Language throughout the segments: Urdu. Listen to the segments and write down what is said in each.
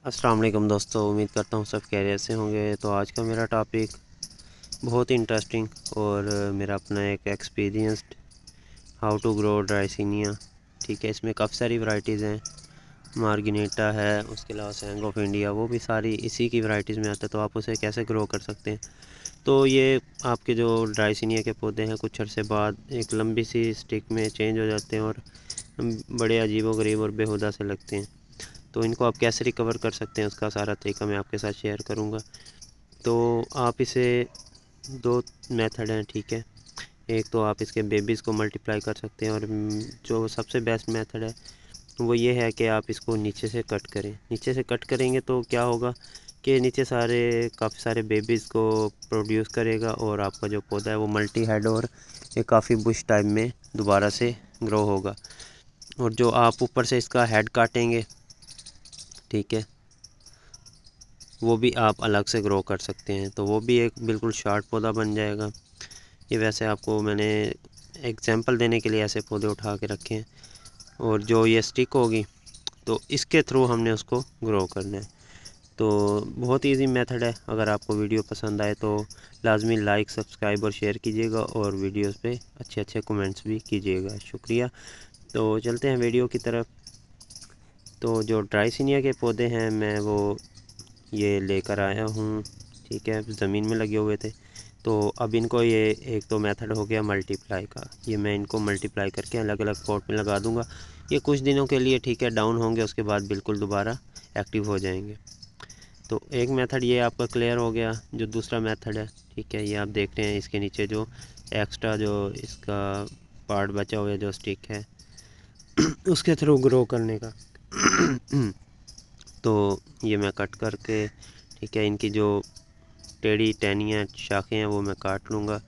السلام علیکم دوستو، امید کرتا ہوں سب خیریت سے ہوں گے۔ تو آج کا میرا ٹاپک بہت ہی انٹرسٹنگ اور میرا اپنا ایک ایکسپیرینسڈ ہاؤ ٹو گرو ڈرائسینیا۔ ٹھیک ہے، اس میں کافی ساری ورائٹیز ہیں، مارگنیٹا ہے، اس کے علاوہ سینگ آف انڈیا، وہ بھی ساری اسی کی ورائٹیز میں آتا ہے۔ تو آپ اسے کیسے گرو کر سکتے ہیں؟ تو یہ آپ کے جو ڈرائسینیا کے پودے ہیں کچھ عرصے بعد ایک لمبی سی سٹک میں چینج ہو جاتے ہیں اور بڑے عجیب و غریب اور بیہودہ سے لگتے ہیں۔ تو ان کو آپ کیسے ریکور کر سکتے ہیں اس کا سارا طریقہ میں آپ کے ساتھ شیئر کروں گا۔ تو آپ اسے دو میتھڈ ہیں، ٹھیک ہے۔ ایک تو آپ اس کے بیبیز کو ملٹیپلائی کر سکتے ہیں، اور جو سب سے بیسٹ میتھڈ ہے وہ یہ ہے کہ آپ اس کو نیچے سے کٹ کریں۔ نیچے سے کٹ کریں گے تو کیا ہوگا کہ نیچے کافی سارے بیبیز کو پروڈیوس کرے گا، اور آپ کا جو پودا ہے وہ ملٹی ہیڈ اور ایک کافی بش ٹائپ میں دوبارہ سے گرو ہوگا۔ اور جو آپ اوپر سے اس کا ہیڈ کاٹیں گے، ٹھیک ہے، وہ بھی آپ الگ سے گرو کر سکتے ہیں، تو وہ بھی ایک بالکل شارٹ پودا بن جائے گا۔ یہ ویسے آپ کو میں نے ایگزامپل دینے کے لیے ایسے پودے اٹھا کے رکھے ہیں، اور جو یہ سٹک ہوگی تو اس کے تھرو ہم نے اس کو گرو کرنا ہے۔ تو بہت ایزی میتھڈ ہے۔ اگر آپ کو ویڈیو پسند آئے تو لازمی لائک، سبسکرائب اور شیئر کیجیے گا، اور ویڈیوز پہ اچھے کمنٹس بھی کیجیے گا، شکریہ۔ تو چلتے ہیں ویڈیو کی طرف۔ تو جو ڈرائسینیا کے پودے ہیں میں وہ یہ لے کر آیا ہوں، ٹھیک ہے، زمین میں لگے ہوئے تھے۔ تو اب ان کو یہ ایک تو میتھڈ ہو گیا ملٹیپلائی کا، یہ میں ان کو ملٹیپلائی کر کے الگ الگ پاٹ میں لگا دوں گا۔ یہ کچھ دنوں کے لیے، ٹھیک ہے، ڈاؤن ہوں گے، اس کے بعد بالکل دوبارہ ایکٹیو ہو جائیں گے۔ تو ایک میتھڈ یہ آپ کا کلیئر ہو گیا۔ جو دوسرا میتھڈ ہے، ٹھیک ہے، یہ آپ دیکھ رہے ہیں اس کے نیچے جو ایکسٹرا جو اس کا پارٹ بچا ہوا ہے جو سٹک ہے اس کے تھرو گرو کرنے کا۔ تو یہ میں کٹ کر کے، ٹھیک ہے، ان کی جو ٹیڑھی ٹہنیاں شاخیں ہیں وہ میں کاٹ لوں گا۔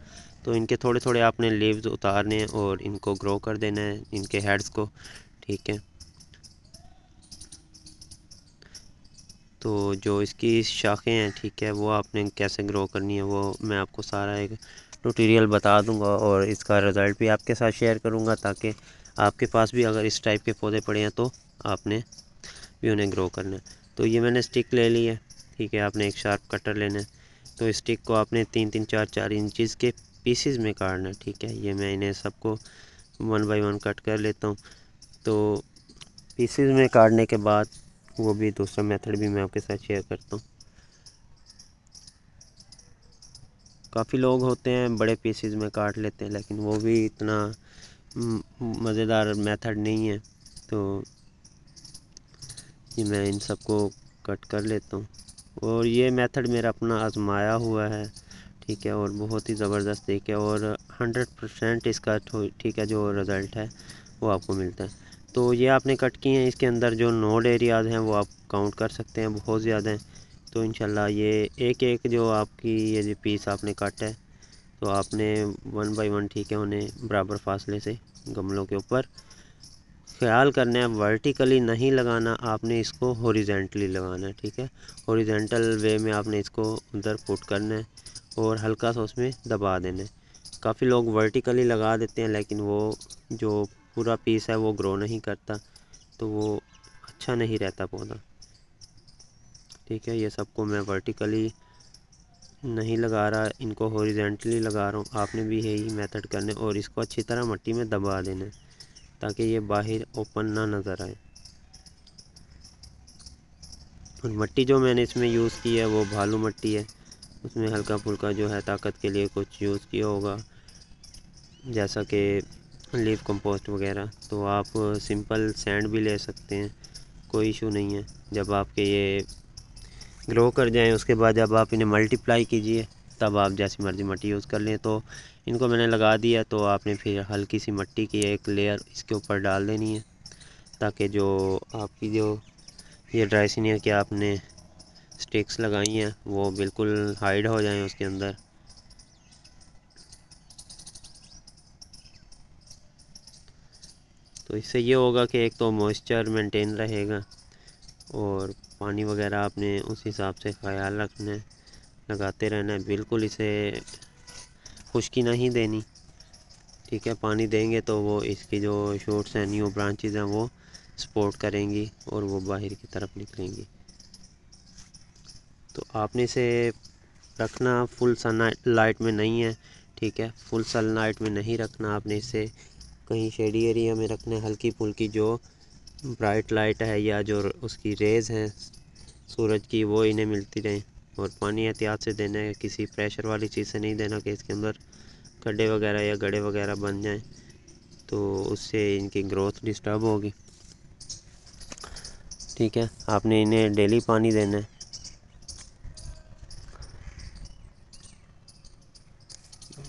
تو ان کے تھوڑے تھوڑے آپ نے لیوز اتارنے ہیں اور ان کو گرو کر دینا ہے، ان کے ہیڈز کو، ٹھیک ہے۔ تو جو اس کی شاخیں ہیں، ٹھیک ہے، وہ آپ نے کیسے گرو کرنی ہے وہ میں آپ کو سارا ایک ٹوٹوریل بتا دوں گا، اور اس کا رزلٹ بھی آپ کے ساتھ شیئر کروں گا، تاکہ آپ کے پاس بھی اگر اس ٹائپ کے پودے پڑے ہیں تو آپ نے بھی انہیں گرو کرنا ہے۔ تو یہ میں نے سٹک لے لی ہے، ٹھیک ہے، آپ نے ایک شارپ کٹر لینا ہے۔ تو اس سٹک کو آپ نے 3-4 انچز کے پیسز میں کاٹنا ہے، ٹھیک ہے۔ یہ میں انہیں سب کو 1 بائی 1 کٹ کر لیتا ہوں۔ تو پیسز میں کاٹنے کے بعد وہ بھی دوسرا میتھڈ بھی میں آپ کے ساتھ شیئر کرتا ہوں۔ کافی لوگ ہوتے ہیں بڑے پیسز میں کاٹ لیتے ہیں، لیکن وہ بھی اتنا مزیدار میتھڈ نہیں ہے۔ تو یہ میں ان سب کو کٹ کر لیتا ہوں، اور یہ میتھڈ میرا اپنا آزمایا ہوا ہے، ٹھیک ہے، اور بہت ہی زبردست طریقہ ہے، اور 100% اس کا، ٹھیک ہے، جو رزلٹ ہے وہ آپ کو ملتا ہے۔ تو یہ آپ نے کٹ کی ہیں، اس کے اندر جو نوڈ ایریاز ہیں وہ آپ کاؤنٹ کر سکتے ہیں، بہت زیادہ ہیں۔ تو انشاءاللہ یہ ایک جو آپ کی یہ جو پیس آپ نے کاٹا ہے تو آپ نے 1 بائی 1، ٹھیک ہے، انہیں برابر فاصلے سے گملوں کے اوپر خیال کرنا ہے، ورٹیکلی نہیں لگانا، آپ نے اس کو ہوریزنٹلی لگانا ہے، ٹھیک ہے۔ ہوریزنٹل وے میں آپ نے اس کو اندر پٹ کرنا ہے اور ہلکا سا اس میں دبا دینا ہے۔ کافی لوگ ورٹیکلی لگا دیتے ہیں، لیکن وہ جو پورا پیس ہے وہ گرو نہیں کرتا، تو وہ اچھا نہیں رہتا پودا، ٹھیک ہے۔ یہ سب کو میں ورٹیکلی نہیں لگا رہا، ان کو ہوریزنٹلی لگا رہا ہوں۔ آپ نے بھی یہی میتھڈ کرنا ہے، اور اس کو اچھی طرح مٹی میں دبا دینا ہے تاکہ یہ باہر اوپن نہ نظر آئے۔ اور مٹی جو میں نے اس میں یوز کی ہے وہ بھالو مٹی ہے، اس میں ہلکا پھلکا جو ہے طاقت کے لیے کچھ یوز کیا ہوگا، جیسا کہ لیف کمپوسٹ وغیرہ۔ تو آپ سمپل سینڈ بھی لے سکتے ہیں، کوئی ایشو نہیں ہے۔ جب آپ کے یہ گرو کر جائیں اس کے بعد جب آپ انہیں ملٹیپلائی کیجئے تب آپ جیسی مرضی مٹی یوز کر لیں۔ تو ان کو میں نے لگا دیا، تو آپ نے پھر ہلکی سی مٹی کی ایک لیئر اس کے اوپر ڈال دینی ہے، تاکہ جو آپ کی جو یہ ڈرائسینیا کے آپ نے سٹکس لگائی ہیں وہ بالکل ہائیڈ ہو جائیں اس کے اندر۔ تو اس سے یہ ہوگا کہ ایک تو موئسچر مینٹین رہے گا، اور پانی وغیرہ آپ نے اس حساب سے خیال رکھنا ہے، لگاتے رہنا ہے، بالکل اسے خشکی نہیں دینی، ٹھیک ہے۔ پانی دیں گے تو وہ اس کی جو شوٹس ہیں، نیو برانچز ہیں، وہ سپورٹ کریں گی اور وہ باہر کی طرف نکلیں گی۔ تو آپ نے اسے رکھنا فل سن لائٹ میں نہیں ہے، ٹھیک ہے، فل سن لائٹ میں نہیں رکھنا، آپ نے اسے کہیں شیڈی ایریا میں رکھنا ہے، ہلکی پھلکی جو برائٹ لائٹ ہے یا جو اس کی ریز ہیں سورج کی وہ انہیں ملتی رہیں، اور پانی احتیاط سے دینا ہے، کسی پریشر والی چیز سے نہیں دینا کہ اس کے اندر کھڈے وغیرہ یا گڑھے وغیرہ بن جائیں تو اس سے ان کی گروتھ ڈسٹرب ہوگی، ٹھیک ہے۔ آپ نے انہیں ڈیلی پانی دینا ہے،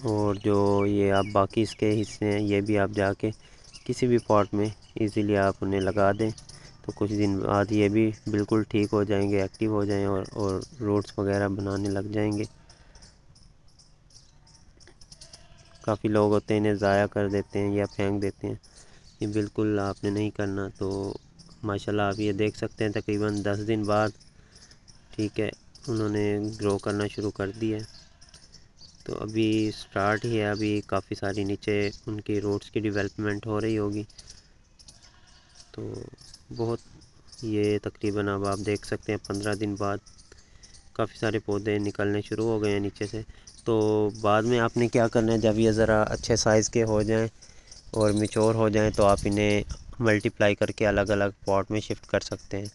اور جو یہ آپ باقی اس کے حصے ہیں یہ بھی آپ جا کے کسی بھی پاٹ میں ایزیلی آپ انہیں لگا دیں، تو کچھ دن بعد یہ بھی بالکل ٹھیک ہو جائیں گے، ایکٹیو ہو جائیں اور روٹس وغیرہ بنانے لگ جائیں گے۔ کافی لوگ ہوتے ہیں انہیں ضائع کر دیتے ہیں یا پھینک دیتے ہیں، یہ بالکل آپ نے نہیں کرنا۔ تو ماشاءاللہ آپ یہ دیکھ سکتے ہیں تقریباً 10 دن بعد، ٹھیک ہے، انہوں نے گرو کرنا شروع کر دیا ہے۔ تو ابھی سٹارٹ ہی ہے، ابھی کافی ساری نیچے ان کی روٹس کی ڈیولپمنٹ ہو رہی ہوگی، تو بہت یہ تقریباً اب آپ دیکھ سکتے ہیں 15 دن بعد کافی سارے پودے نکلنے شروع ہو گئے ہیں نیچے سے۔ تو بعد میں آپ نے کیا کرنا ہے، جب یہ ذرا اچھے سائز کے ہو جائیں اور میچور ہو جائیں تو آپ انہیں ملٹیپلائی کر کے الگ الگ پاٹ میں شفٹ کر سکتے ہیں۔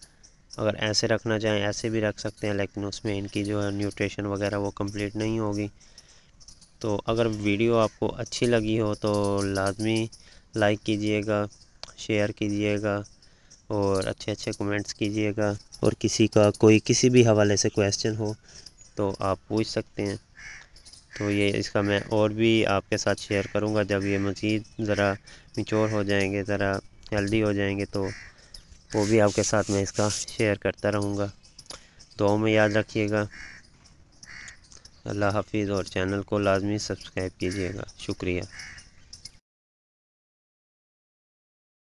اگر ایسے رکھنا چاہیں ایسے بھی رکھ سکتے ہیں، لیکن اس میں ان کی جو ہے نیوٹریشن وغیرہ وہ کمپلیٹ نہیں ہوگی۔ تو اگر ویڈیو آپ کو اچھی لگی ہو تو لازمی لائک کیجئے گا، شیئر کیجئے گا اور اچھے اچھے کمنٹس کیجئے گا، اور کسی کا کوئی کسی بھی حوالے سے کویسچن ہو تو آپ پوچھ سکتے ہیں۔ تو یہ اس کا میں اور بھی آپ کے ساتھ شیئر کروں گا، جب یہ مزید ذرا میچور ہو جائیں گے، ذرا ہیلدی ہو جائیں گے تو وہ بھی آپ کے ساتھ میں اس کا شیئر کرتا رہوں گا۔ دعاؤں میں یاد رکھیے گا۔ اللہ حافظ، اور چینل کو لازمی سبسکرائب کیجیے گا۔ شکریہ۔